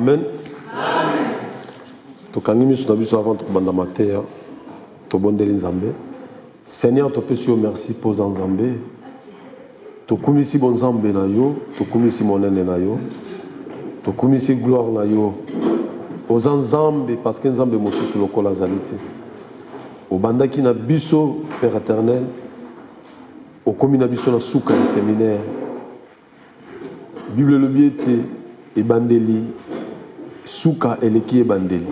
Amen. Tokangi miso na biso avant tobanda mateya tobondeli Nzambe. Seigneur, topesi yo merci pour Nzambe. Tokumisi bon Nzambe na yo, tokumisi monene na yo. Tokumisi gloire na yo. Oza Nzambe parce que Nzambe mosusu lokola azali te. Obandaki na biso Père éternel. Okomi na biso na suka ya séminaire. Bible le biete ebandeli suka eleki ebandeli.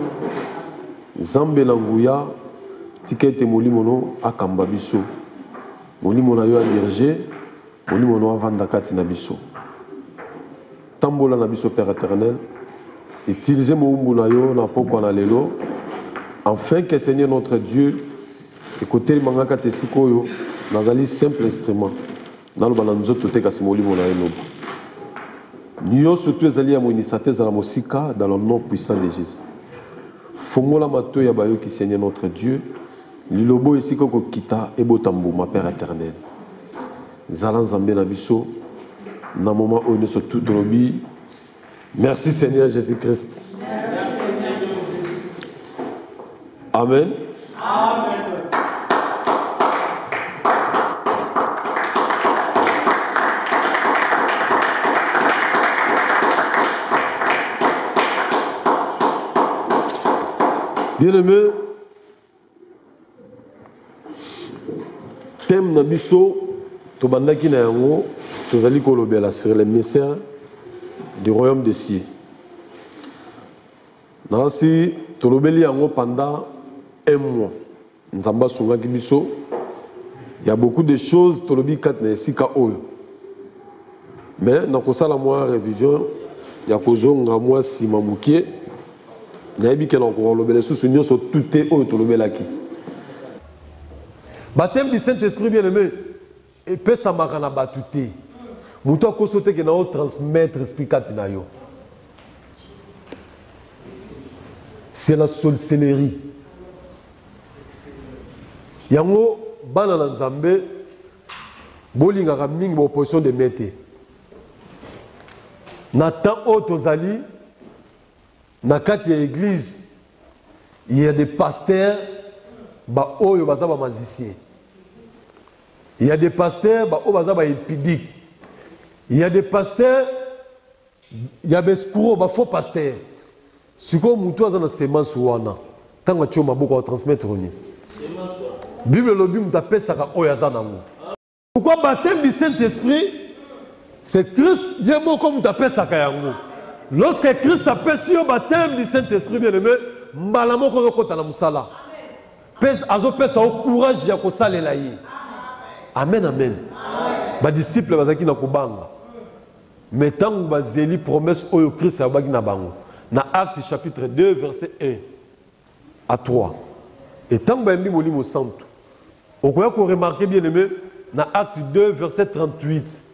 Nzambe na nguya tikete molimo no akamba biso. Molimo na yo adirige, molimo no avanda kati na biso. Tambola na biso Père éternel. Utilisez mon na yo na poko na lelo afin que Seigneur notre Dieu écoutez mangaka tesikoyo nazali simple instrument dans le balanzo tout est molimo na yo. Nous surtout ezali ya moinisateur za la musika dans le nom puissant de Jésus. Fongola mato ya bayo ki Seigneur notre Dieu. Lilobo esiko ko kita ebotambu ma Père éternel. Zala Nzambe na biso na moment où nous sommes tout lobi. Merci Seigneur Jésus-Christ. Amen. Amen. Bien-aimé, thème na biso tobandaki na yango tozali kolobela sur les mystères du royaume des cieux. Nansi tolobeli yango pendant un mois. Nzamba sungaki biso. Il y a beaucoup de choses tolobi kat na esika oyo. Mais na kosala moi révision ya kozonga moi sima mukie. Nayebi ke encore lobele sous nyonso tout est oyo tolobelaki. Baptême du Saint-Esprit bien-aimé et pesa makana batuté. Muto kosote ke na o transmettre esprit katina yo. C'est la sorcellerie. Yango bana na Nzambe bolinga mingi bo opposition de mete. Na temps otozali na kati ya église il y a des pasteurs ba oyo baza ba magicien. Il y a des pasteurs ba oyo baza ba épidique. Il y a des pasteurs, il y a des escrocs, des faux pasteurs. Si vous avez une sémence, vous avez un transmettre. La Bible dit que ça pourquoi le baptême du Saint-Esprit, c'est Christ, il y a un comme vous appelez ça. Lorsque Christ appelle sur le baptême du Saint-Esprit, bien aimé, malamo ko kota na musala. Pèse azo pèse au courage ya ko salela yi. Amen amen. Ba disciple bazaki na kubanga. Mais tant que bazeli promesse oyo Christ abaki na bango. Na Acte chapitre 2 verset 1 à 3. Et tant que bambi molimo santo. Okoya ko remarquer bien aimé na Acte 2 verset 38.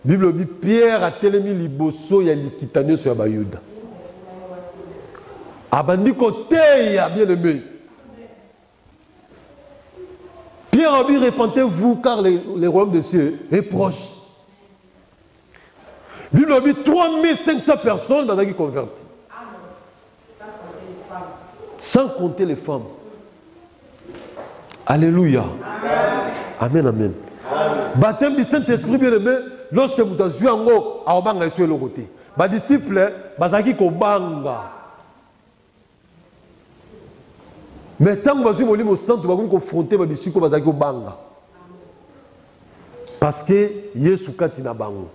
Bible dit Pierre a telemi liboso ya likitano sur bayuda. Abandi côté ya bien aimé. Pierre a dit repentez-vous car le royaume des cieux est proche. Bible a dit 3500 personnes dans qui converties. Sans compter les femmes. Alléluia. Amen, amen. Baptême du Saint-Esprit bien aimé, lorsque vous avez vu en haut, à Obanga sur le côté. Les disciples, bazaki kobanga. Mais tant que vous avez vu au centre, vous avez confronté les disciples bazaki kobanga. Parce que Yesu katina bango.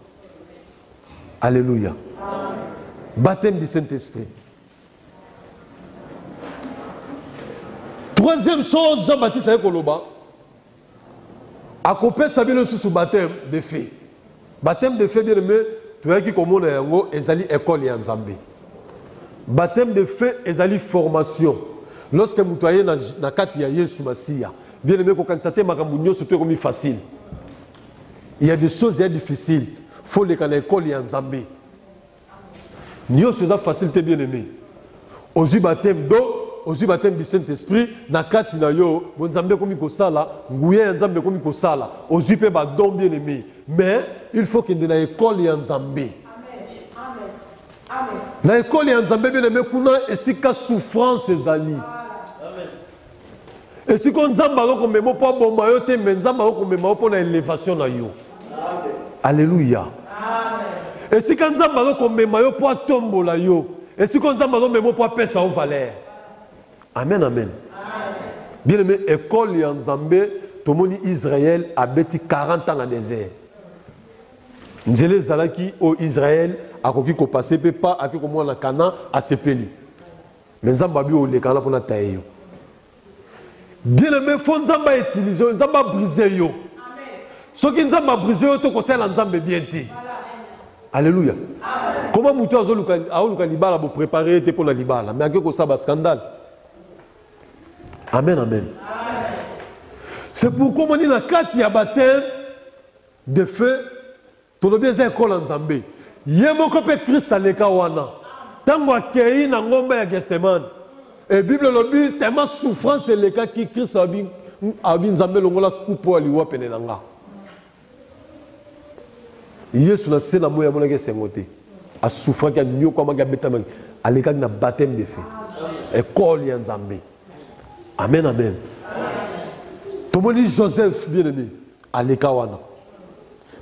Alléluia. Baptême du Saint-Esprit. Troisième chose, Jean-Baptiste avec Koloba. À couper sa vie sur baptême de fait. Baptême de fait, bien aimé, tu vois qui commande yango, ezali école ya Nzambe. Baptême de fait, ezali formation. Lorsque vous soyez na kati ya Yesu Masiya, bien aimé, quand ça te makambu nyoso to comme facile. Il y a des choses difficiles. Faut les connaître école ya Nzambe. Nyoso ça facilité bien aimé. Ozi baptême d'eau. Aussi baptême du Saint-Esprit na kati na yo bon Nzambe komi ko sala nguye Nzambe komi ko sala ozi pe ba don bien aimé mais il faut qu'il y ait une école ya Nzambe. Amen. Amen. Amen. Na école ya Nzambe bien aimé kuna esika souffrance ezali. Esika Nzambe aloko memo po bomba yo te mais Nzambe aloko memo po na élévation na yo. Alléluia. Esika Nzambe aloko memo yo po tombola yo. Esika Nzambe aloko memo po pesa o valeur. Amen amen. Bien aimé école ya Nzambe tomoni Israël a beti 40 ans dans désert. Nzele zalaki au Israël akoki ko passer pe pas aki ko mona Canaan a sepeli. Mais Nzamba bi o le kana pona taeyo. Bien aimé fo Nzamba utiliser Nzamba briser yo. Amen. Soki Nzamba briser yo to ko sala Nzambe bien te. Alléluia. Amen. Comment muto azoluka libala bo préparer te pour la libala mais aki ko saba scandale. Amen amen. Amen. C'est pourquoi on dit la carte ya baptême de feu. Tout le bien c'est école en Zambie. Yemoko pe Christ aleka wana. Tango akei na ngomba ya Gethsemane. Et Bible le dit tellement souffrance c'est le cas qui Christ abin Zambie longola coupo aliwa penelanga. Yesu na sena moya mona ke sengote. A souffra ka nyoko manga betama aleka na baptême de feu. École en Zambie. Amen amen. Tomoni Joseph bien aimé aleka wana.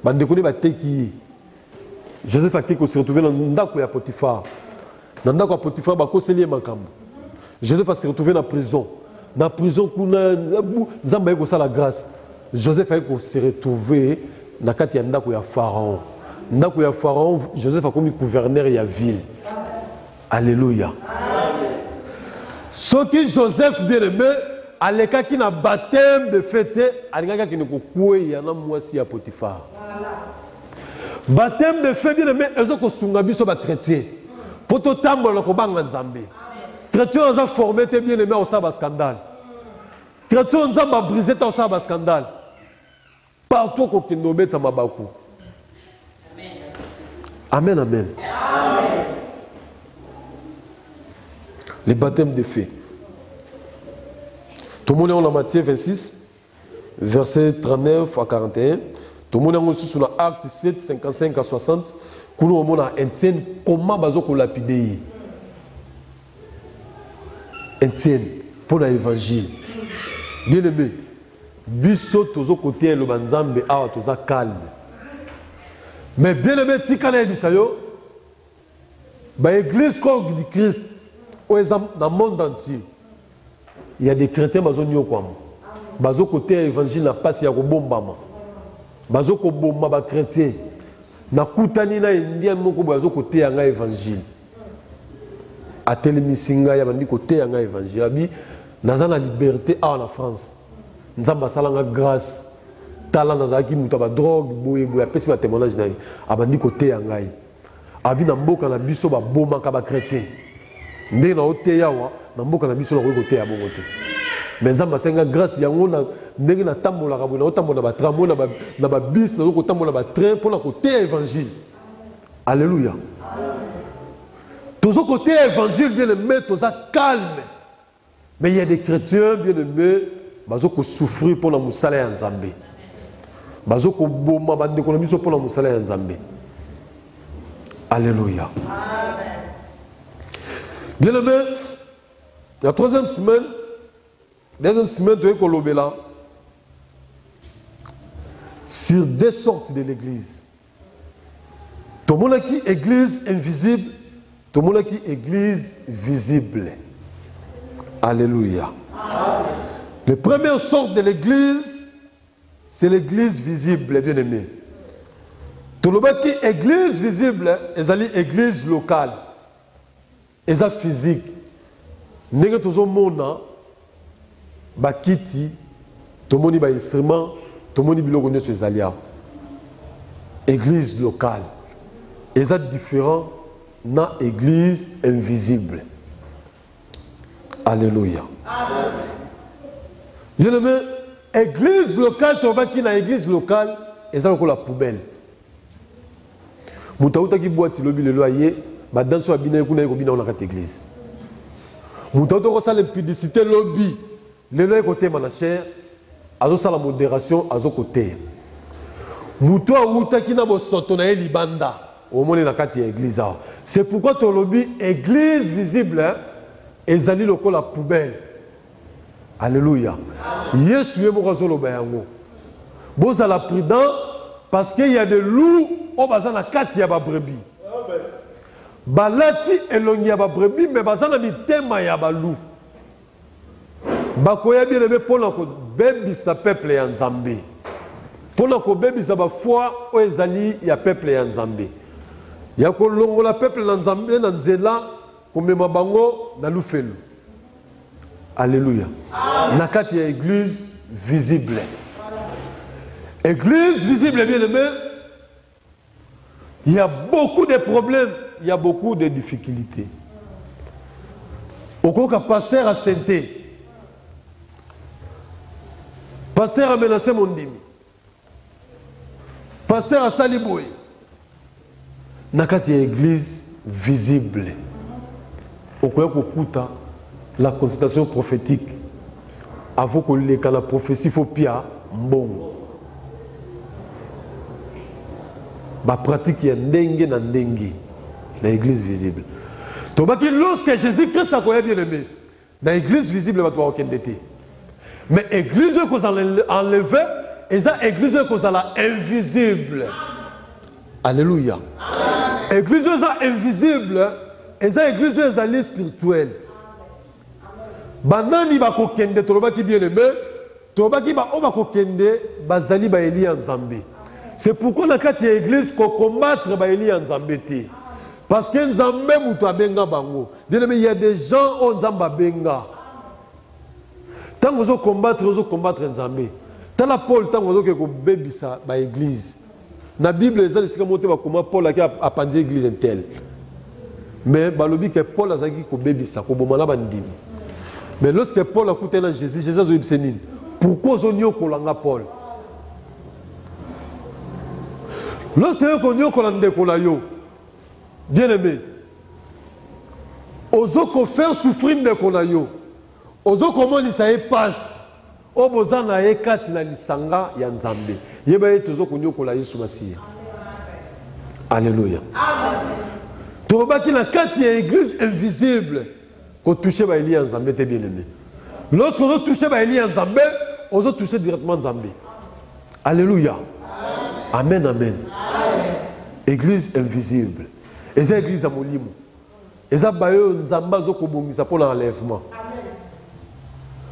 Bandekoni ba teki Joseph a se retrouvé dans ndako ya Potiphar. Dans ndako ya Potiphar ba koseli makambo. Joseph a se retrouvé dans prison. Dans prison kuna Nzamba ko sala grâce. Joseph a se retrouvé na kati ya ndako ya Pharaon. Ndako ya Pharaon, Joseph a comme gouverneur ya ville. Alléluia. Amen. Soki Joseph bien aimé aleka ki na baptême de fête, aleka ki ne ko koué ya na mwasi ya Potiphar. Baptême de feu bien aimé ezoko sunga biso ba chrétien poto tambola ko banga Nzambe chrétien oza formé te bien aimé au sa ba scandale chrétien Nzamba brisé ta au sa ba scandale partout ko kendo beta mabaku. Amen amen. Amen. Les baptêmes de feu. Tout le monde est en Matthieu 26 verset 39 à 41. Tout le monde est aussi sur l'acte 7, 55 à 60. Nous avons un comment bazo lapider. Un pour l'évangile. Bien aimé, biso tozo côté le banzambe awa toza calme. Mais bien aimé, tikana bisayo, ba église comme du Christ, dans le monde entier, il y a des chrétiens bazo nyokwam. Bazo côté évangile na passe ya ko bombama. Bazoko bomba ba chrétien na kutani na india moko bazoko te yanga évangile atelemisinga ya bandi côté yanga évangile abi naza na liberté en France nzamba salanga grâce tala nazaki muta ba drogue boye boye pesi ba témoignage na abandi côté yanga abi na mboka na biso ba bomba ka ba chrétien ndé na ote yawa na mboka na biso na ko côté ya bongo te. Mais ça m'a grâce yango na ndenge na tambola ka bona otambola ba tramway na ba bis na ko tambola ba train pour na côté évangile. Alléluia. Tous au côté évangile bien aimé tous à calme. Mais il y a des chrétiens bien aimés bazoko souffrir pour la musala ya Nzambe. Bazoko boma bande ko biso pour la musala ya Nzambe. Alléluia. Amen. Bien aimé, la troisième semaine deuxième semaine de Kolobela sur deux sortes de l'église. Tout le monde qui est église invisible, tout le monde qui est église visible. Alléluia. Amen. La première sorte de l'église, c'est l'église visible, bien aimé. Tout le monde qui est église visible, c'est l'église locale. Et ça physique. N'est-ce pas tout le monde bakiti tomoni ba instrument tomoni biloko nyo ezalia église locale et ça différent na église invisible. Alléluia. Amen. Bien aimé, église locale tobaki na église locale et ça ko la poubelle mutauta ki boîte lobi le loyer ba danso abina ko na ko bina na kati église mutauta ko sala publicité lobby. Le loyer côté manacher, azo sa la modération, azo côté. Muto a uta ki na bo soto na libanda. au monde na kati ya église. C'est pourquoi tu lobby église visible ezali lokola poubelle. Alléluia. Yesu est mon loba yango. Bozala prudent parce qu'il y a des loups au bazan na kati ya ba brebis. Balati elongi ya ba brebis mais bazan na mitema ya ba loup. Bakoya bien aimé pour ko bebisa peuple ya Nzambe. Pour ko bebisa ba foi o ezali ya peuple ya Nzambe. Ya ko longola peuple na Nzambe na nzela komema bango na lufelu. Alléluia. Nakati ya église visible. Église visible, bien aimé. Il y a beaucoup de problèmes, il y a beaucoup de difficultés. Au cas pasteur a senté. Pasteur a menacé mon dîme. Pasteur a saliboué. Nakati ya église visible. Au cas la consultation prophétique, avant que la prophétie faut pia mbongo. Ba pratique ya ndenge na ndenge na église visible. Tobaki lorsque Jésus-Christ a bien aimé, dans l'église visible va pas aucun dété. Mais église qu'on a enlevé, et ça église qu'on a invisible. Alléluia. Église invisible, et ça église spirituelle. Banani ba kokende tolobaki bien aimé, tolobaki ba oba kokende bazali ba Eli Nzambe. C'est pourquoi na kati ya église ko combattre ba Eli Nzambe te. Parce que Nzambe muto abenga bango. Bien aimé, il y a des gens on Nzamba benga. Tant vous combattre Nzambe. Tant la Paul tant vous ko bebisa ba église. Na Bible ezali sika moté ba comment Paul a pandi église intel. Mais balobi que Paul azaki ko bebisa ko bomana bandimi. Mais lorsque Paul a écouté Jésus, Jésus a dit pourquoi on a kolanga Paul? Lorsque on a kolanda kolayo, bien aimé, ozo ko faire souffrir de kolayo, ozo comment il ça passe, o bozana e kati na lisanga ya Nzambe. Yeba e tozo konyo kolayo sumasiya. Alléluia. Amen. Tobaki na kati ya église invisible. Quand toucher ba Eli Nzambe t'es bien aimé. Lorsqu'on a touché ba Eli Nzambe, on a touché directement Nzambe. Alléluia. Amen, amen. Amen. Église invisible. Et c'est église à Molimo. Et ça bayo Nzamba zoko bongisa pour l'enlèvement.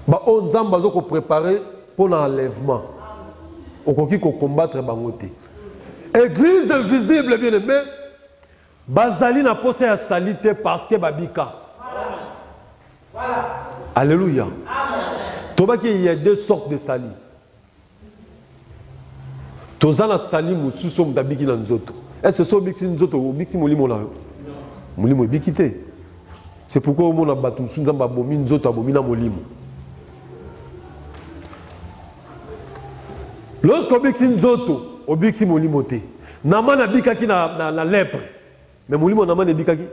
Ba on Nzamba zoko préparer pour l'enlèvement. On koki ko combattre bangote. Église invisible bien aimé. Bazali na posé à salite parce que babika. Voilà. Alléluia. Il y a deux sortes de sali. Tozana sali mususo mtabiki na nzoto. Est-ce que so biksi nzoto ou biksi molimo na yo? Molimo bikite. C'est pourquoi au monde batu sunzamba bomi nzoto abomina molimo. Lorsque biksi nzoto, obiksi molimo te. Namana bikaki na lèpre. Mais molimo namana bikaki.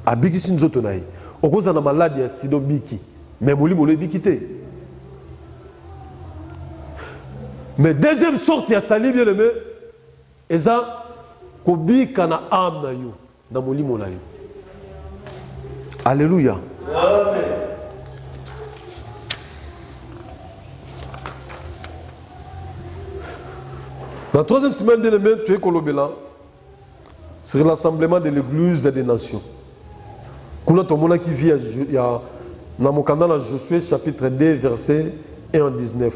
Abiki nzoto na yi. Au cause de la maladie, c'est donc biki. Mais mouli mouli biki te. Mais deuxième sorte, il y a sali bien aimé. Et ça, kobi kana âme na yo, na mouli mouli yo. Alléluia. Amen. La troisième semaine bien aimé, tu es kolobela. C'est l'assemblement de l'église des nations. Kuna tomona qui vit dans mon canal Josué chapitre 2 verset 1 à 19.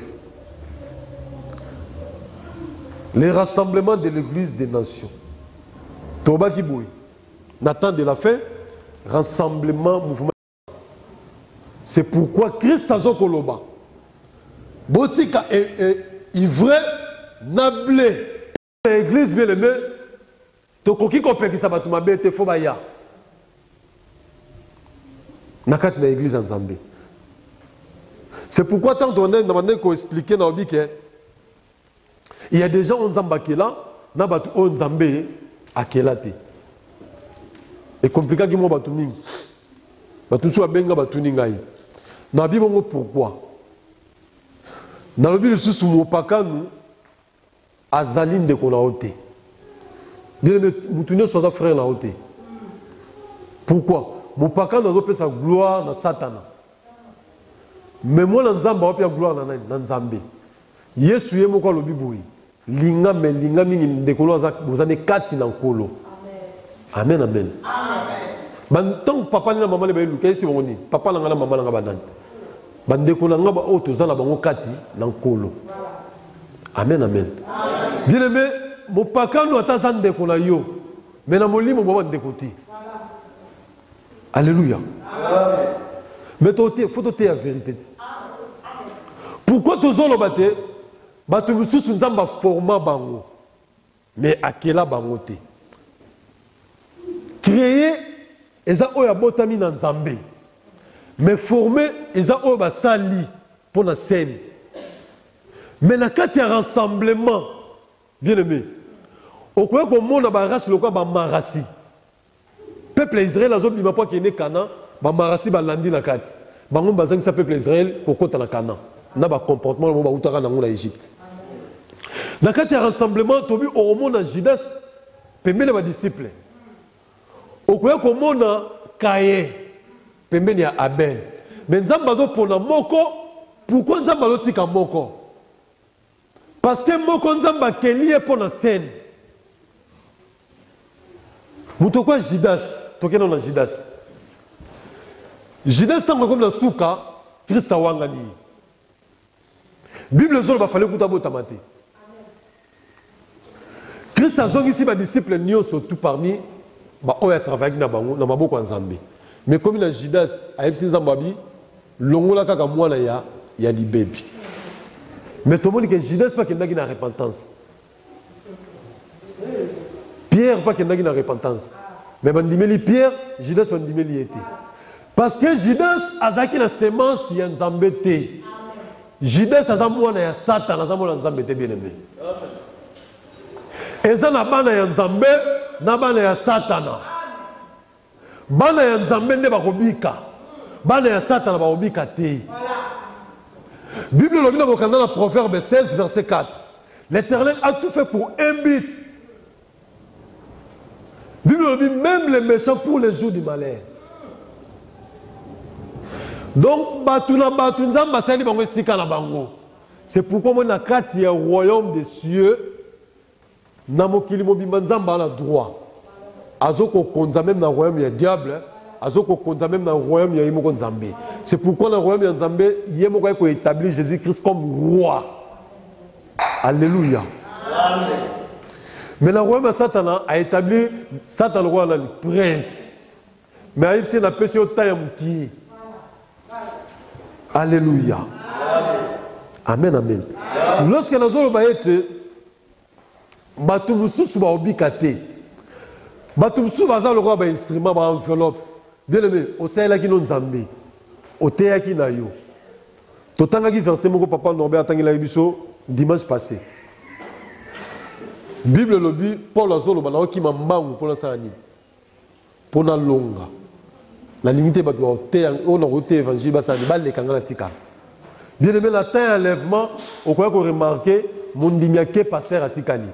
Les rassemblements de l'église des nations. Toba Kiboui. Nathan de la fin, rassemblement, mouvement. C'est pourquoi Christ a Zokoloba. Botika est ivraie, nablé. L'église bien aimée. Tokoki kopeki sabatuma bete fobaya. Nakati na église en Zambie. C'est pourquoi tant on a demandé qu'on explique dans le que il y a des gens en Zambie qui là, na batu en Zambie à Kelate. Et compliqué qui mo batu ning. Batu so benga batu ningai. Na bi bongo pourquoi? Na lobi le sous mo pakanu azaline de kona ote. Bien-aimé, Moutounio soit frère na ote. Pourquoi? Mon papa n'a pas sa gloire dans Satan. Mais moi, dans Zamba, je gloire dans Nzambe. Yesu ye moko lobi boyi. Linga mingi ndekolo vous avez 4 dans kolo. Amen amen. Amen. Tant papa na maman le luka isi boni. Papa na maman na banani. Bandekolo nga ba o tozala bango 4 dans kolo. Amen amen. Bien aimé, mon papa no ataza ndeko na yo. Mais na molimo bo ndekoti. Alléluia. Amen. Mais il faut te la vérité. Pourquoi tu as battu? Batu mususu nzamba format bango. Mais à quel bango te? Créer eza oya botami na nzambe. Mais former eza oya basali pour la scène. Mais na kati ya rassemblement, bien aimé. Okoya ko mona ba race lokwa ba marasi. Peuple Israël a zobima po kene Kana, ba marasi ba landi na kati. Bango bazangi sa peuple Israël kokota na Kana. Na ba comportement ba utaka na ngona Égypte. Na kati ya rassemblement tobi omona Judas pembele ba disciple. Okoya ko mona Kaye pembele ya Abel. Mais nzamba zo pona moko, pourquoi nzamba lo tika moko? Parce que moko nzamba kelie pona scène. Mutokwa Judas, tokena na Judas. Judas tango comme na suka, Christa wangani. Bible zolo ba fallait kuta bota mate. Christa zongi si ba disciple nyoso tout parmi ba oya travailler na bango na maboko nzambe. Mais comme na Judas a epsi nzambabi, longola kaka mwana ya libebi. Mais tout le monde que Judas pas qu'il n'a pas repentance. Pierre pas qu'il n'a pas repentance. Mais bandimeli Pierre, Judas bandimeli était. Parce que Judas a zaki la semence ya nzambe te. Judas a zamwana ya Satan, a zamwana nzambe te bien aimé. Eza na bana ya nzambe, na bana ya Satana. Bana ya nzambe nde bakobika. Bana ya Satana bakobika te. Bible le dit dans le Proverbe 16 verset 4. L'Éternel a tout fait pour un but. Bible le dit même les méchants pour les jours du malheur. Donc c'est pourquoi moi na kati ya royaume des cieux na mokili mobimba nzamba na droit. Azoko konza même na royaume ya diable. Azoko konza même dans le royaume ya Yemoko Nzambe. C'est pourquoi dans le royaume ya Nzambe, Yemoko a établi Jésus-Christ comme roi. Alléluia. Amen. Mais le royaume de Satan a établi Satan le roi le prince. Mais il a appelé au temps qui. Alléluia. Amen amen. Lorsque nous avons été, batu mususu ba obikate. Batu mususu baza le roi ba instrument ba enveloppe. Bien aimé, au Sahel qui nous Nzambe, au Théa qui n'a yo. Totanga qui verset mon papa Norbert Tangila Ibiso dimanche passé. Bible le dit Paul Azolo banao qui m'a mbangu pour la sani. Pour la longa. La limite ba doit Théa on a roté évangile ba sani ba le kangala tika. Bien aimé la temps enlèvement au quoi qu'on remarqué mon dimiake pasteur Atikali.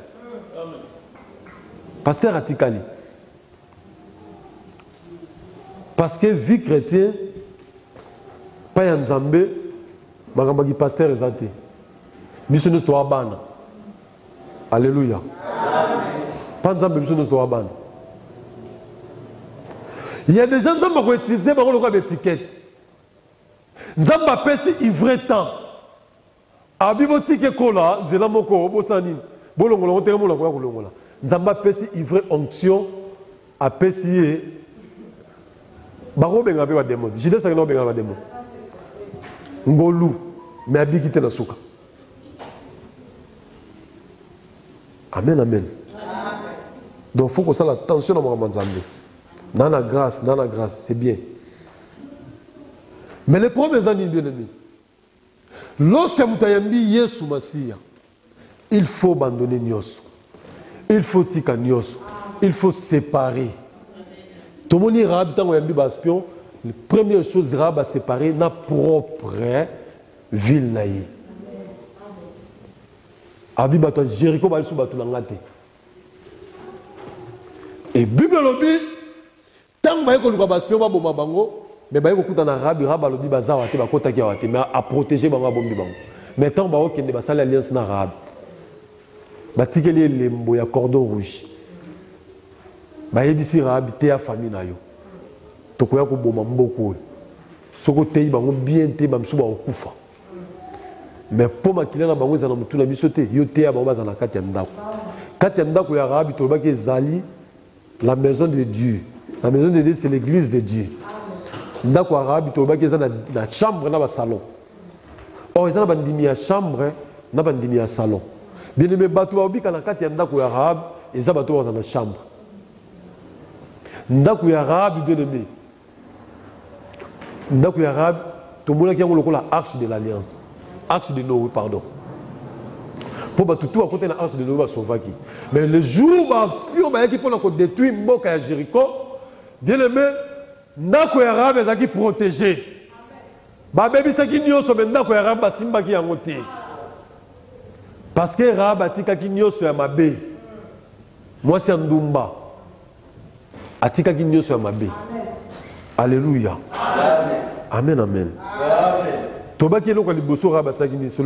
Pasteur Atikali. Parce que vie chrétienne, pas un Nzambe, magambagi pasteur ezate. Biso nous to abana. Alléluia. Pas Nzambe biso nous to abana. Il y a des gens Nzambe qui utilisent par le étiquette. Nzambe pesi ivre temps. Abibotike kola, zela moko bosani. Bolongola otemola ko kolongola. Nzambe pesi ivre onction a pesi Baro benga ba démon. Judas a benga ba démon. Ngolu mais abikite na suka. Amen amen. Donc faut qu'on ait attention à mon Nzambe. Dans la grâce, c'est bien. Mais les premiers années bien aimés. Lorsque mutayambi Yesu Masia, il faut abandonner Nyos. Il faut tika Nyos. Il faut séparer. Tout le monde est habitant au Yambi Baspion. La première chose, Rab a séparé na propre ville. Abi bato Jéricho ba sou bato langate. Et Bible lobby, tant que vous avez espion ba bango, mais ba ko kuta na rabi raba lobby bazawa te ba kota ki awate mais à protéger bango bombi bango. Mais tant ba okende ba sala alliance na rabi. Ba tikeli lembo ya cordon rouge. Ba yebisi rabi te ya famille na yo. Tokoya ko boma mboko. Soko te bango bien te ba msuba okufa. Mais pour ma kilena bango za na mutu na biso te yo te ya bango za na kati ya ndako. Kati ya ndako ya rabi to ba ke zali la maison de Dieu. La maison de Dieu, c'est l'église de Dieu. Ndako arabe, tu vois qu'ils ont la chambre dans le salon. Or, ils ont la chambre dans le salon. Bien aimé, bateau arabe, quand il y a ndako arabe, ils ont bateau dans la chambre. Ndako arabe, bien aimé. Ndako arabe, tout le monde qui a la arche de l'alliance. Arche de Noé, pardon. Pour que tout à côté de l'arche de Noé va sauver qui. Mais le jour où on va détruire Mboka à Jéricho, bien aimé, ndako ya arabe ezaki protégé. Ba bebi saki nyoso be ndako ya arabe basimba ki yango te. Parce que arabe atikaki nyoso ya mabe. Moi c'est ndumba. Atikaki nyoso ya mabe. Alléluia. Amen amen. Tobaki eloko liboso arabe saki ni sur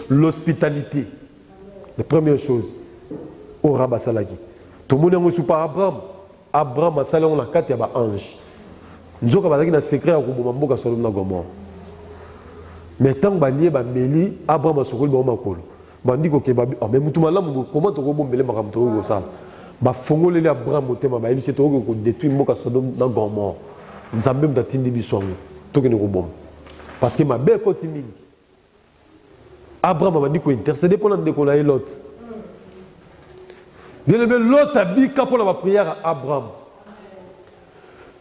l'hospitalité. La première chose au arabe salaki. Tout le monde est pas Abraham. Abraham a salé on a quatre ya ba ange. Nzoka bazaki na secret ya ko mboka Sodome na Gomorrhe. Mais tant ba lié ba meli Abraham a sokoli ba makolo. Bandi ko ke ba mais mutu malamu comment to ko bombele makamto ko sala. Ba fongoleli Abraham motema ba yebisi to ko détruire mboka Sodome na Gomorrhe. Nzambe mtatindi biswango to ke ne ko bomba. Parce que ma belle côté mingi. Abraham a dit ko intercéder pour ndeko na Lot. Bien aimé, l'autre a dit pour la prière à Abraham.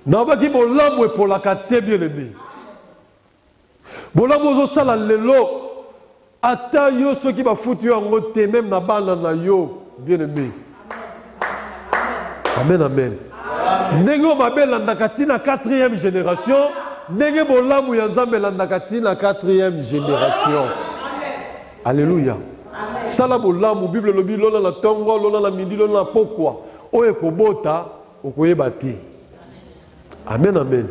N'a pas dit bon l'homme pour la carte bien aimé. Bon l'homme aux sala lelo. Ata yo ceux qui va foutu en route même na bana na yo bien aimé. Amen amen. Nego mabel landakati na 4e génération. Nego bon l'homme yanzambe landakati na 4e génération. Alléluia. Sala bolamu Bible lobi lona la tongo lona la midi lona la pokwa oye kobota okoyeba te. Amen amen.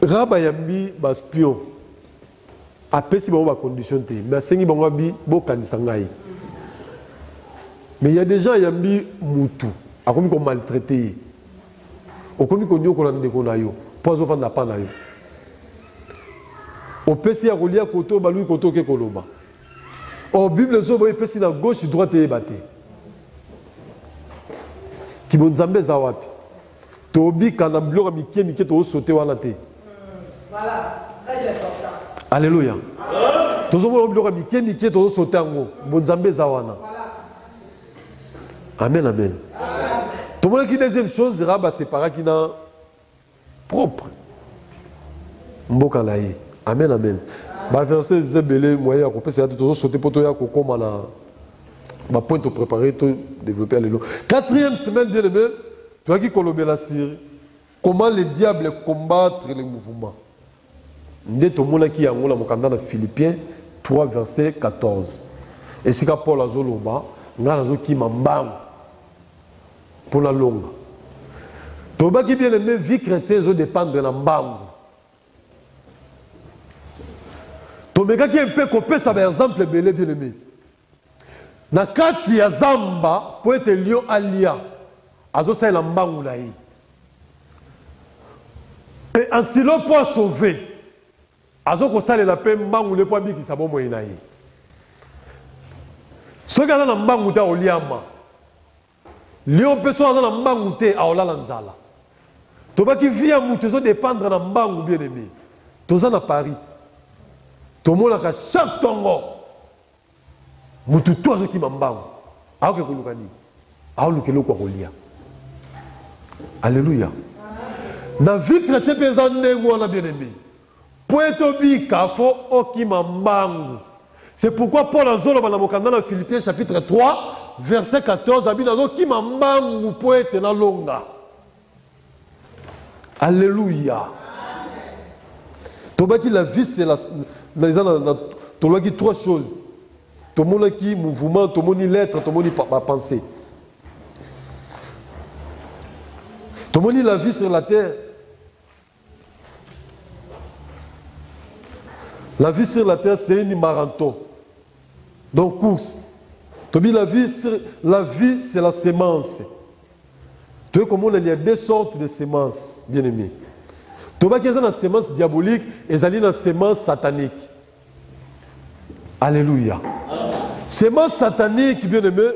Raba yambi ba spion apesi ba condition te mais sengi bango bi bo kanisa ngai. Mais il y a des gens yambi mutu akomi ko maltraiter okomi ko nyokola ndeko na yo pozo vanda pa na yo. Au PC à Rolia Koto, Balou Koto Kekoloba. Au Bible, zo boye PC na gauche, droite et batté. Kibonzambe zawapi. Tobi kana blora mikie mikie to sauter wana te. Voilà, très important. Alléluia. Tozo mo blora mikie mikie to sauter ngo. Bonzambe zawana. Amen amen. Tout le monde qui deuxième chose, Raba sépara qui n'a propre. Mboka laye. Amen, amen. Bah, verset Zebele, moyen à couper, c'est de sauter pour toi, comme on a. Bah, point de préparer, tout développer, alléluia. 4e semaine, bien aimé, tu as qui colombe la Syrie. Comment le diable combattre les mouvements. Ndé to mona ki yango la mokanda na Philippiens 3, verset 14. Et si Paul azoloba, ngana zo ki mambang pour la longue. Toba qui bien aimé, vie chrétienne, zo dépendre de la mbango. Tomeka qui un peu copé ça par exemple belé bien aimé. Na kati ya zamba pour être lion alia. Azo sa la mbangu na yi. Et antilope pour sauver. Azo ko sale la pe mbangu le po biki sabo mo ina yi. So ga na mbangu ta oliama. Lion pe so na mbangu te a olala nzala. Toba qui via mutu zo dépendre na mbangu bien aimé. Toza na Paris. Tout le monde a chaque tongo. Mutu toi qui m'embangue. Aho ke kulukani. Aho lukelo kwa kolia. Alléluia. Na vie chrétienne pesa ndengo na bien-aimé. Poeto bi kafo oki mambangu. C'est pourquoi Paul azolo bana mokanda na Philippiens chapitre 3 verset 14 abina zo ki mambangu poete na longa. Alléluia. Tobaki la vie c'est la tu as trois choses. Tu as mouvement, tu as lettre, tu as pensée. Tout le monde dit la vie sur la terre. La vie sur la terre, c'est une marathon. Donc, course. La vie, c'est la sémence. Tu vois comment il y a deux sortes de sémences, bien aimés. Tu vois qu'il y a une sémence diabolique et il y a une sémence satanique. Alléluia. Sémence satanique, bien aimé.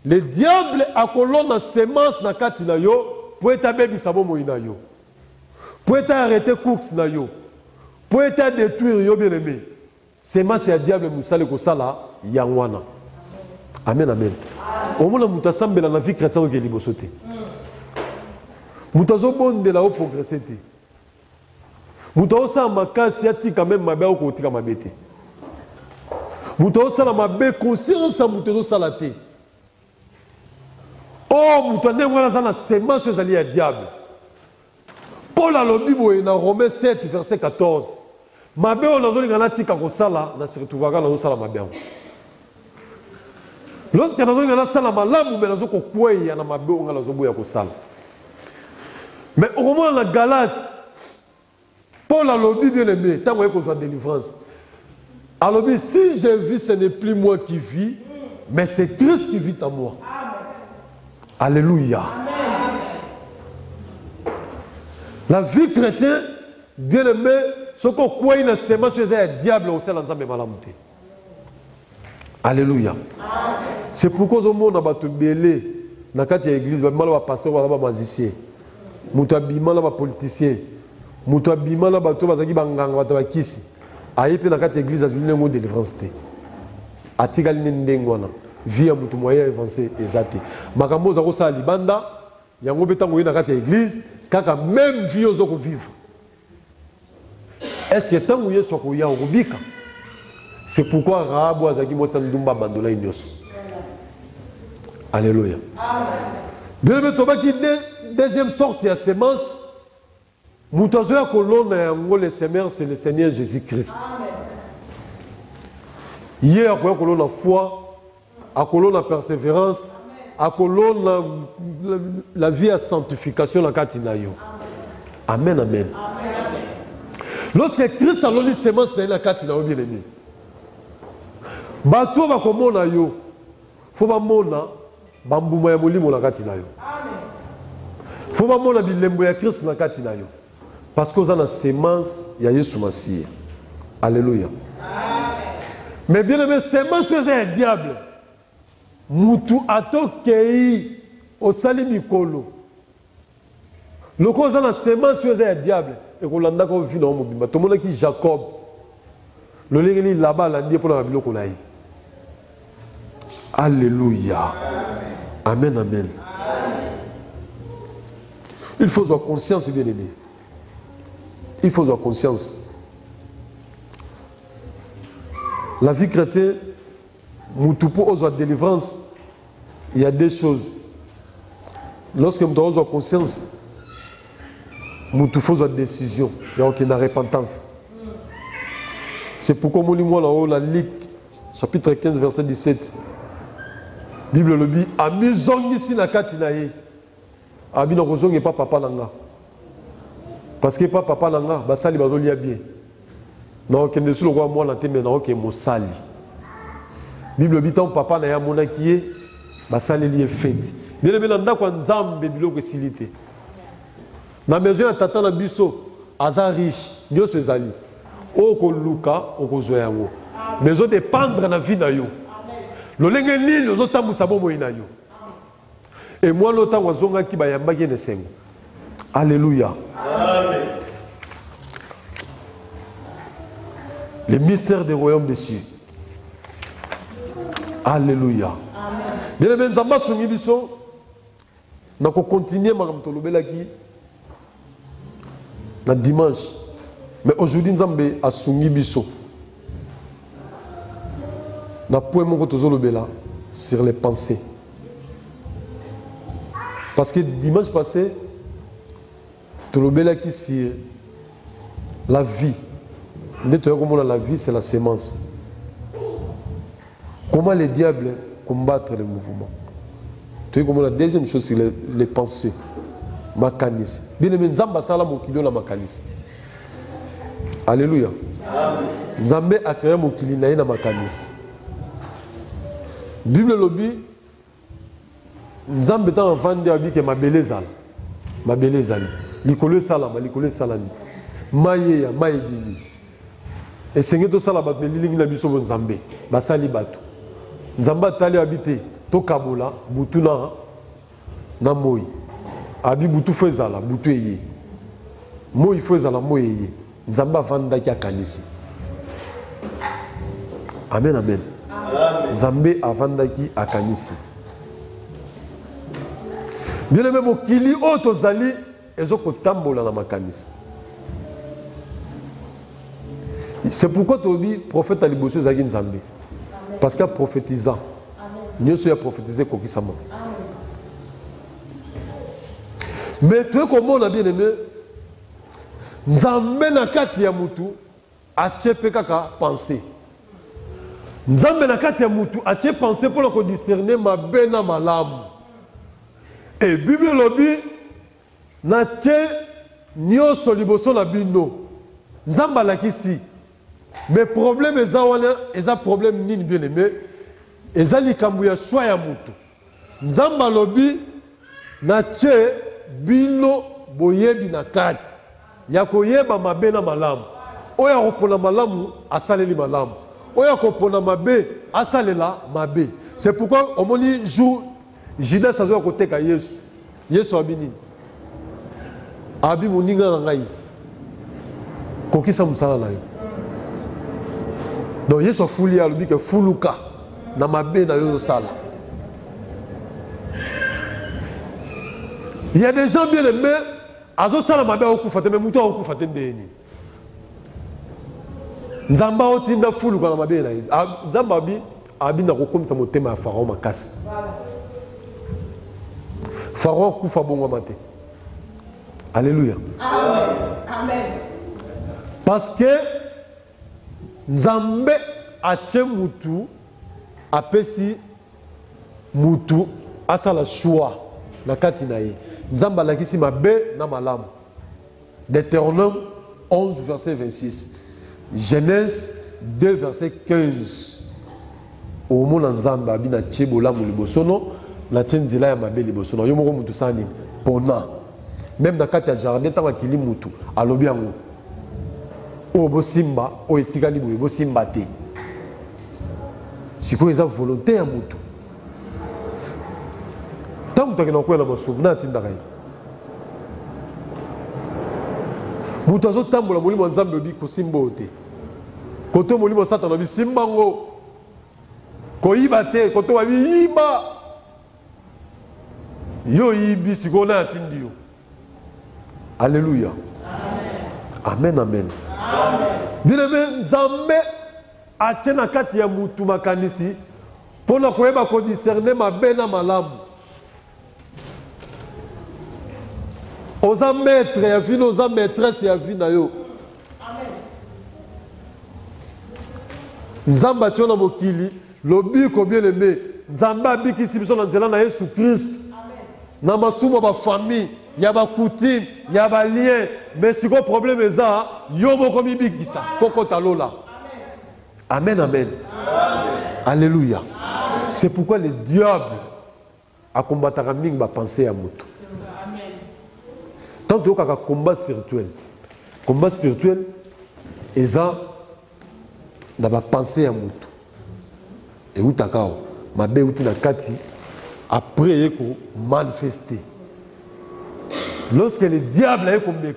Le diable a colonné la sémence na kati na yo pour être bébé sabo moïna yo. Pour être arrêté course na yo. Pour être détruire yo, bien aimé. Sémence ya diable musale ko sala yangwana. Amen, amen. Au moins, nous avons dans la vie chrétienne qui est libre. Nous avons bon de la haut progresser. Nous avons ma casse, quand même ma belle côté ma bête. Nous avons ma belle conscience, nous avons la tête. Oh, nous avons la sémence de la diable. Paul a le Bible dans Romains 7, verset 14. Ma belle, on a dit qu'on a dit qu'on se retrouvera dans la belle. Lorsque nous avons sala malamu mais nous avons kwei na mabe on a zoboya ko sala. Mais au moment la Galate Paul a lobby bien aimé tant qu'on soit délivrance. A lobby si je vis ce n'est plus moi qui vis mais c'est Christ qui vit en moi. Alléluia. La vie chrétienne bien aimé ce qu'on kwei na sema sur le diable au sein de nzambe malamu te. Alléluia. C'est pourquoi au monde a battu belé dans l'église, il y a pasteur, il y a magicien, il y a politicien, il y a banganga, kisi. Aïe pe dans l'église, il y a une délivrance. Atigal nindengwana, vie à mutu moyen avancé exact. Makambo za kosa libanda, yango betango na l'église, kaka même vie ozoko vivre. Est-ce que tant où yeso ko ya rubika? C'est pourquoi Rahab Azaki Mosa Ndumba Bandola Ignos. Alléluia. Bien aimé, deuxième sorte de sémence. Moutazoya colonne le semeur, c'est le Seigneur Jésus-Christ. Hier, à colonne la foi, à colonne la persévérance, à colonne la vie à sanctification la Katinayo. Amen, amen. Lorsque Christ a donné sémence dans la Katinayo, bien aimé. Bato ba komona yo fo ba mona bambuma ya molimo na kati na yo fo ba mona bilembo ya Christ na kati na yo parce que na sémence ya Yesu Masiya. Alléluia. Mais bien aimé sémence c'est un diable mutu atokei osali mikolo loko na sémence c'est un diable et ko landa ko vi na mobimba to mona ki Jacob le lengeli là-bas la pour la biloko na yi. Alléluia. Amen, amen. Il faut avoir conscience, bien aimé. Il faut avoir conscience. La vie chrétienne, pour avoir délivrance, il y a des choses. Lorsque nous avons conscience, nous faut avoir décision. Il y a une repentance. C'est pourquoi moi, là-haut, la Ligue, chapitre 15, verset 17. Bible le dit, amusons ici na katinaye. Abino kozong et pas papa nanga. Parce que pas papa nanga, basali bazolia bien. Non, que ne soit moi na teme na ok mosali. Bible dit ton papa na ya monaki basali li fête. Bien le nanda kwa nzambe biloko silité. Na maison ya tata na biso aza riche, nyo sezali. Oko luka oko zoya yango. Maison dépendre na vie na yo. Lolenge nini ozotambusa bomoi na yo. Et moi l'autant wazonga ki bayamba ki nesengo. Alléluia. Amen. Les mystères des royaumes des cieux. Alléluia. Amen. Bien aimé nzamba songi biso na ko continuer makambo tolobela ki na dimanche. Mais aujourd'hui nzambe asungi biso. Na point mon tozolobela sur les pensées. Parce que dimanche passé, tolobela qui sur la vie. Comment la vie, c'est la sémence. Comment les diables combattent les mouvements. Tu vois comment la deuxième chose, c'est les pensées. makanisi. Bien aimé, Nzamba sala mokili na makanisi. Alléluia. Nzambe a créé mokili na makanisi. Bible lobi Nzambe ta vande abi ke mabele zala. Mabele zali. Likolo salama, likolo salami. Maye ya maye bibi. Et seigneur to sala bat lilingi na biso Nzambe. Basali batu. Nzamba tali habité to kabola butuna na moi. Abi butu fezala butu eye. Moi fezala moi eye. Nzamba vanda ki akanisi. Amen amen. Nzambe avandaki akanisi. Bien aimé mokili oto zali ezoko tambola na makanisi. C'est pourquoi tu dis prophète aliboso zaki Nzambe. Parce qu'il y a prophétisant. Nous sommes prophétisé kokisama. Mais tu es comme on a bien aimé. Nzambe na kati ya mutu achepe kaka penser. Nzambe na kati ya mutu ache penser pour le discerner ma bena malamu. Et Bible lobi na che nyoso liboso na bino. Nzamba lakisi. Mais problème eza wana eza problème nini bien aimé. Eza likambu ya choix ya mutu. Nzamba lobi na che bino boyebi na kati. Ya koyeba mabe na malamu. Oya kopona malamu asaleli malamu. Oya kopona mabe asalela mabe. C'est pourquoi au moni jour Judas azo koteka Yesu. Yesu abini. Abi muninga na ngai. Kokisa musala na yo. Donc Yesu fuli alobi ke fuluka na mabe na yo sala. Il y a des gens bien aimés azo sala mabe okufa te mais muto okufa te ndeni. Nzamba otinda fuluka na mabe na yo. Nzamba abi na kokomisa motema ya Pharaon makasi. Pharaon kufa bongo mate. Alléluia. Amen. Amen. Parce que Nzambe ache mutu apesi mutu asala choix na kati na ye. Nzamba lakisi mabe na malamu. Deutéronome 11 verset 26. Genèse 2 verset 15. Au mona Nzamba abina chebola mu libosono na tenzila ya mabe libosono. Yo moko mutu sani pona. Même na kati ya jardin tanga kili mutu alobi yango. O bo simba o etikali boye bo simba te. Siko eza volonté ya mutu. Tangu takena kwela masumu na tinda kai. Mutu azo tambola molimo Nzambe obi ko simbo te. Koto molimo Satan obi simbango. Ko iba te, koto wa iba. Yo ibi siko na tindi yo. Alléluia. Amen amen. Bien aimé, Nzambe atena kati ya mutu makanisi pona koyeba ko discerner mabe na malamu. Oza maître ya vie, oza maîtresse ya vie na yo. Amen. Nzamba ationa mokili lobi ko bien aimé. Nzambe abikisi biso na nzela na Yesu Christ. Amen. Na masumo ba famille, ya ba coutume, ya ba lien, mais si ko problème eza yo moko mibikisa koko talola. Amen amen. Amen. Alléluia. Amen. C'est pourquoi le diable a combattu mingi ba pensée ya mutu. Amen. Tant que kaka combat spirituel. Combat spirituel eza na ba pensée ya mutu. Et utakao mabe uti na kati après eko manifester. Lorsque le diable a combattu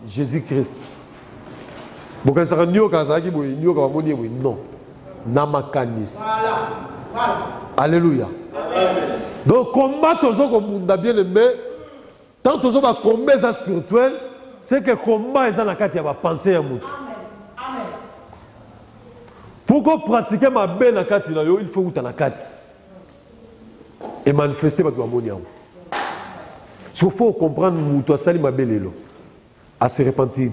Jésus-Christ, non. Namakanis. Alléluia. Donc, combat bien aimé, tant que vous combat spirituel, c'est que combat est dans la carte, il y a pensée à mouton. Pour pratiquer ma belle la carte, il faut que la carte et manifester votre amonia. Il faut comprendre que sali ma belle à se repentir.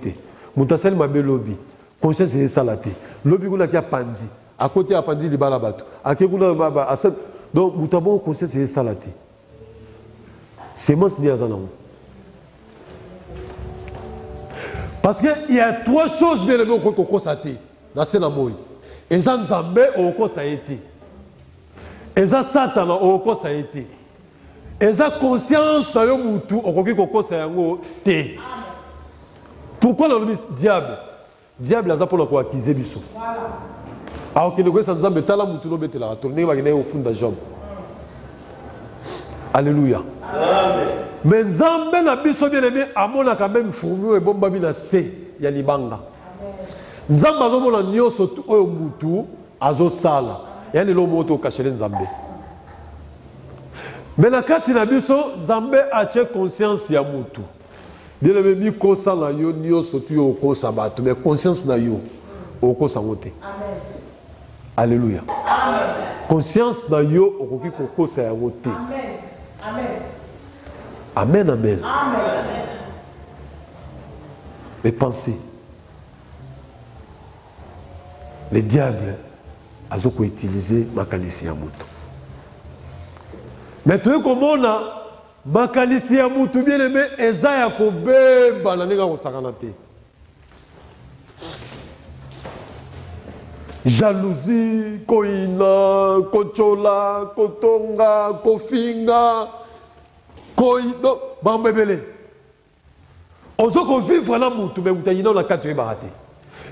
Moutasali ma belle lobby. Conscience est salaté. Lobby qu'on a qui a pandi. À côté a pandi les balabatou. À qui on a donc moutabon conscience est salaté. C'est moi signé à Zanao. Parce qu'il y a trois choses bien aimées qu'on constate dans ce namoy. Et ça Nzambe au ça a été. Et ça Satan au ça a été. Et ça conscience dans le mutu au ça a été. Pourquoi on dit diable? Diable a pour la accuser biso. Alors que nous sommes Nzambe tala mutu no betela tourner va gagner au fond de jambe. Alléluia. Amen. Mais Nzambe na biso bien aimé amona quand même fourmi et bomba bina se ya libanga. Nzambe azomona nyoso oyo mutu azosala. Yani lo moto kachele Nzambe. Mais na kati na biso Nzambe a conscience ya mutu. Bien aimé mi kosa na yo nyoso tu yo kosa bato mais conscience na yo okosa ngote. Amen. Alléluia. Amen. Conscience na yo okoki kokosa ya ngote. Amen. Amen. Amen, amen. Amen. Et pensez, le diable a utilisé Makanisi Yamutu. Maintenant, comme on a Makanisi Yamutu bien aimé, Esaïa Kobe, Bananega Osakanate. Jalousie, Koina, Kochola, Kotonga, Kofinga, Koido, Bambebele. On se vivre là, Moutou, mais Moutaïna, on a 4 baraté.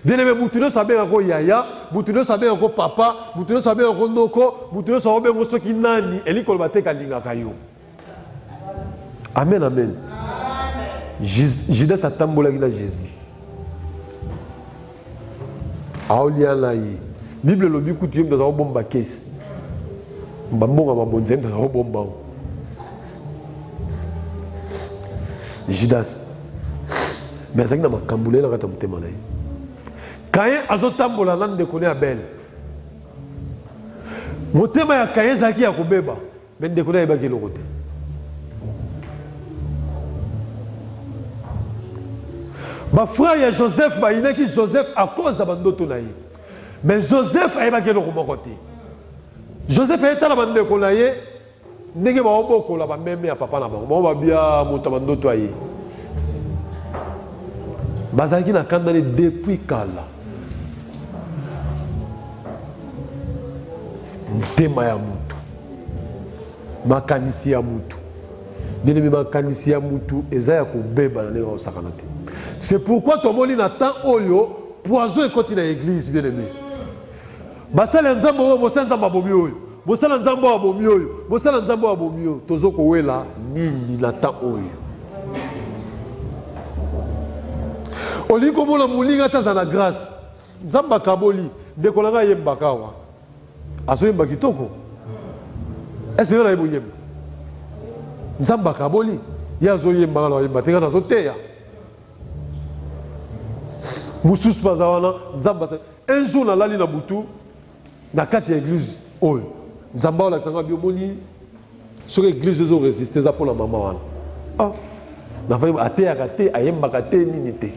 Bien aimé, Moutouno savait encore Yaya, Moutouno savait encore Papa, Moutouno savait encore Noko, Moutouno savait encore ce qui nani, et l'école va te kalinga kayo. Amen, amen. Judas a tambola gina Jésus. Aolia laï. Bible lobi coutume dans un bomba caisse. Mbambonga mabonzem dans un bomba. Judas. Mais ça qui n'a pas camboulé dans le thème. Caïn a zotambola nan de connaît Abel. Mon thème est Caïn zaki a kobeba. Mais de connaît Abel qui le côté. Ma frère, il y a Joseph, il y a qui Joseph à cause d'Abandoto naïe. Mais Joseph a évacué le côté. Joseph a été à la bande de Kolaye. N'est-ce pas la même à papa là-bas. On va bien monter Abandoto aïe. Bazaki n'a qu'à donner depuis Kala. Tema ya mutu. Makanisi ya mutu. Bien aimé makanisi ya mutu. Ezaya ko beba na nega osakanate. C'est pourquoi ton moli n'attend oyo poison et continue à l'église bien aimé. Basala nzambo oyo bosala nzambo abomi oyo. Bosala nzambo abomi oyo. Bosala nzambo abomi oyo. Tozoko wela nini n'attend oyo. Oli komo la mulinga ta na grâce. Nzamba kaboli dekolanga yembaka wa. Aso yemba kitoko. Est-ce que na yebo yemba? Nzamba kaboli ya zo yemba na yemba tenga na zo teya. Musus bazawana nzamba un jour na lali na butu na kati ya église oyo. Nzamba ola sanga biomoni sur l'église zo résister za pour la maman wana. Ah. Na fa ateya kate ayemba kate nini te.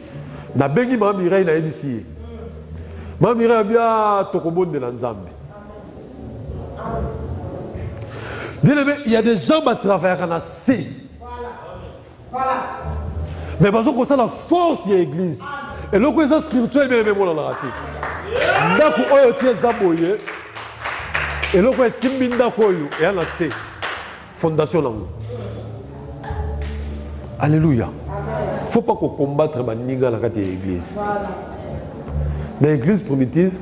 Na bengi ma mirai na ebisi. Ma mirai bia tokobonde na nzambe. Bien aimé, il y a des gens qui travaillent en assez. Voilà. Mais parce que ça la force de l'église. Et le côté spirituel, bien aimé, on l'a raté. Ndako oyo tie zaboye. Et le côté simbinda koyo et en assez. Fondation là. Alléluia. Il ne faut pas qu'on combatte la kati de l'église. Dans l'église primitive,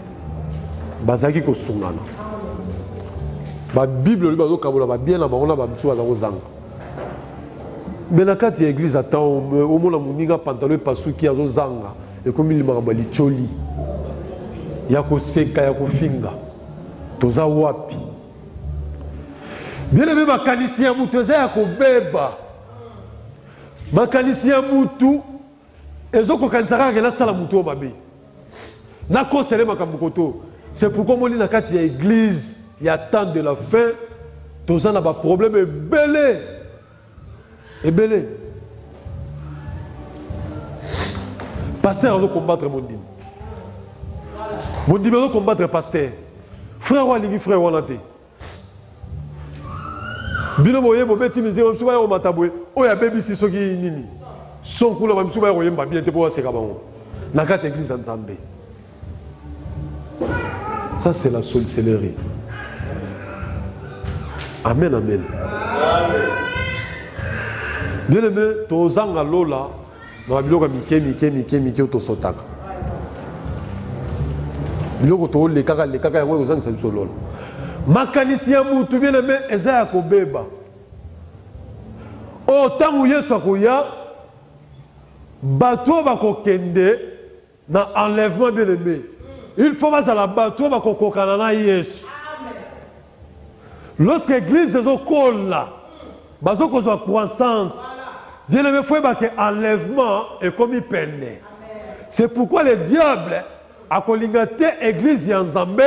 bazaki ko sungana. La Bible est bien là, on a besoin de zanga. Mais la carte de l'église attend au moins la pantalon parce qu'il y a zanga et comme il m'a dit choli, il y a ko seka, il y a ko finga, toza wapi. Bien aimé makanisi ya mutu ya ko beba, makanisi ya mutu ezoko kanisaka ke la sala mutu mabe. Na kosele makambukoto. C'est pourquoi on dit la carte de l'église. Il y a tant de la fin, tout ça n'a pas de problème, et belé. Et belé. Pasteur, on va combattre mon dîme. Mon dîme, on va combattre pasteur. Frère, on va frère, on va lanter. Bino moye, mon petit misère, on va mataboué. Oh, il y a bébé, c'est ce qui est nini. son kula ba misuba ko yemba bien te po seka bango na kati église nzambe. Ça c'est la sorcellerie. Amen, amen. Bien aimé, tozanga lola na biloko mike to sotaka. Biloko to le kaka yango ozanga sa biso lola. Makanisi ya mutu bien aimé eza ya kobeba. O tangu Yesu akoya bato bakokende na enlèvement bien aimé. Il faut que la bateau va kokokana Yesu. Lorsque l'église est au col là, bazo ko zo croissance. Bien aimé, faut que enlèvement est comme il peine. C'est pourquoi le diable a colligate église Nzambe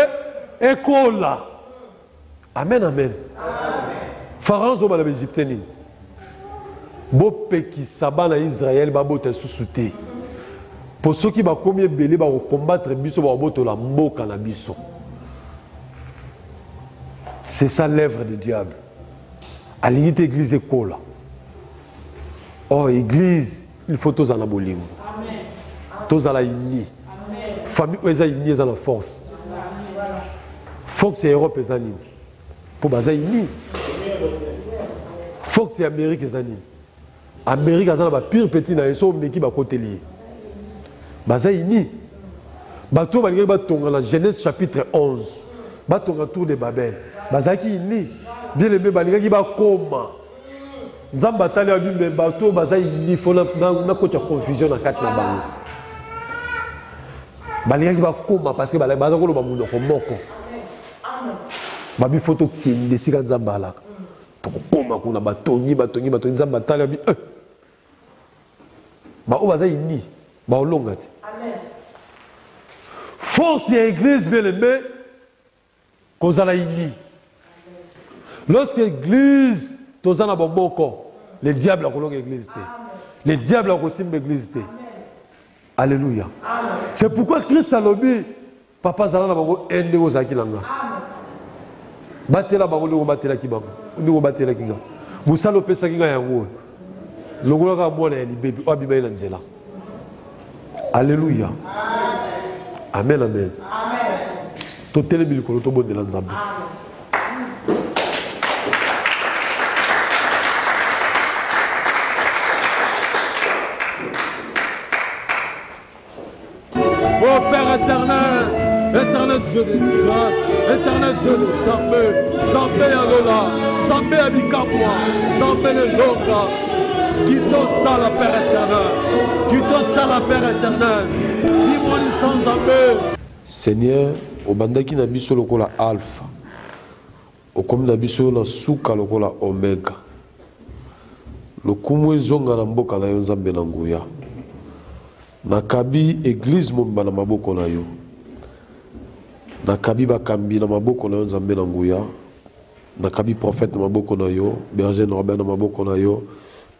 et col là. Amen amen. Pharaon zo ba l'Égyptien. Bo peki sabana Israël ba bote susute. Pour ceux qui vont commettre belé va combattre biso va boto la mboka na biso. C'est ça l'œuvre du diable. À l'unité église école. Oh église, il faut tous en abolingo. Amen. Tous à la uni. Famille eza uni eza la force. Force c'est Europe eza nini. Pour baza uni. Force c'est Amérique eza nini. Amérique eza na ba pire petit na eso meki ba côté lié. Bazaïni. Bato balingi batonga la Genèse chapitre 11. Batonga tour de Babel. Bazaki ni. Bien aimé balingi bakoma. Nzamba tali abi me bato bazaïni fona na ko confusion na kati na bango. Balingi bakoma parce que bazako lo bamuno ko moko. Babi photo kinde sika nzamba la. To koma kuna batongi nzamba tali abi ba o bazaïni. Amen. Force de l'église bien aimée, cause à la uni. Lorsque l'église, tous en a bon corps, le diable a colonné l'église. Le diable a aussi l'église. Alléluia. C'est pourquoi Christ a lobby, papa Zala n'a pas aidé aux Akilanga. Battez la parole, vous battez la Kibam. Vous battez la Kibam. Vous salopez ça qui est en haut. Le gouvernement a bon et bébé, ou abîmé l'anzela. Alléluia. Amen, amen. Tout est le mille to bon de l'ensemble. Oh Père éternel, éternel Dieu de Israël, éternel Dieu de Zambé Alola, Zambé Abikabwa, Zambé le Longa. Qui t'ose ça la Père éternel, qui t'ose ça la Père éternel, dis-moi sans Zambé. Seigneur, au bandaki na biso lokola alpha, au comme na biso na suka lokola omega. Le kumwe zonga na mboka na yo Nzambe na nguya. Nakabi église momba na maboko na yo. Nakabi bakambi na maboko na yo Nzambe na nguya. Nakabi prophète na maboko na yo, berger Norbert na maboko na yo.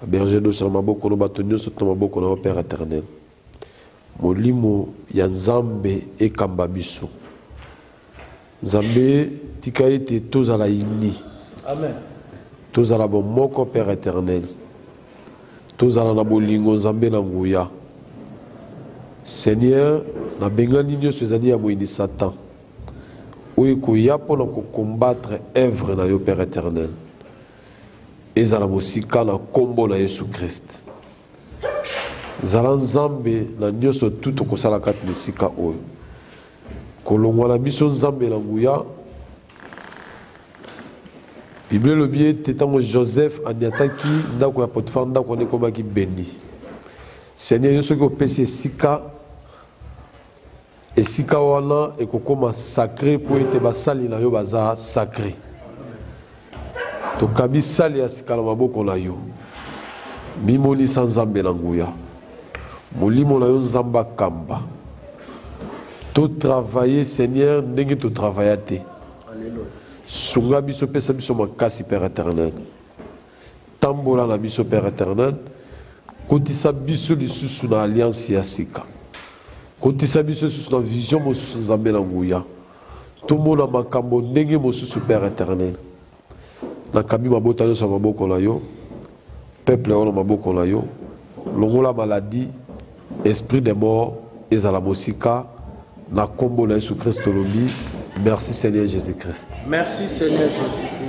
Berger de sur maboko no batonyo sur maboko na Père éternel. Molimo ya Nzambe ekamba biso. Nzambe tika ete tozala ini. Amen. Tozala bomoko Père éternel. Tozala na bolingo Nzambe na nguya. Seigneur, na bengani nyonso ezali ya moyini Satan. Oyo koya pona ko combattre œuvre na yo Père éternel. Ezala mosika na kombo na Yesu Christ. Zala Nzambe na nyonso tuto kosala kati misika oyo. Kolongwa na biso Nzambe na nguya. Bible le bien tetango Joseph aniataki ndako ya Potifar ndako ne komaki béni. Seigneur yoso ki opesi esika wana ekokoma sacré po ete basali na yo baza sacré. Tokabi sali ya sika na maboko na yo. Mimoli sa Nzambe na nguya. Molimo na yo Nzamba kamba. To travailler Seigneur ndenge to travailler. Alléluia. Sunga biso pesa biso makasi Père éternel. Tambola na biso Père éternel. Kotisa biso lisusu na alliance ya sika. Kotisa biso lisusu na vision mosusu Nzambe na nguya. Tomona makambo ndenge mosusu Père éternel. Na kabi mabota nyonso maboko na yo. Peuple wana maboko na yo. longola maladie, esprit de mort, ezala mosika, na kombo na Yesu Christ lobi. Merci Seigneur Jésus-Christ. Merci Seigneur Jésus.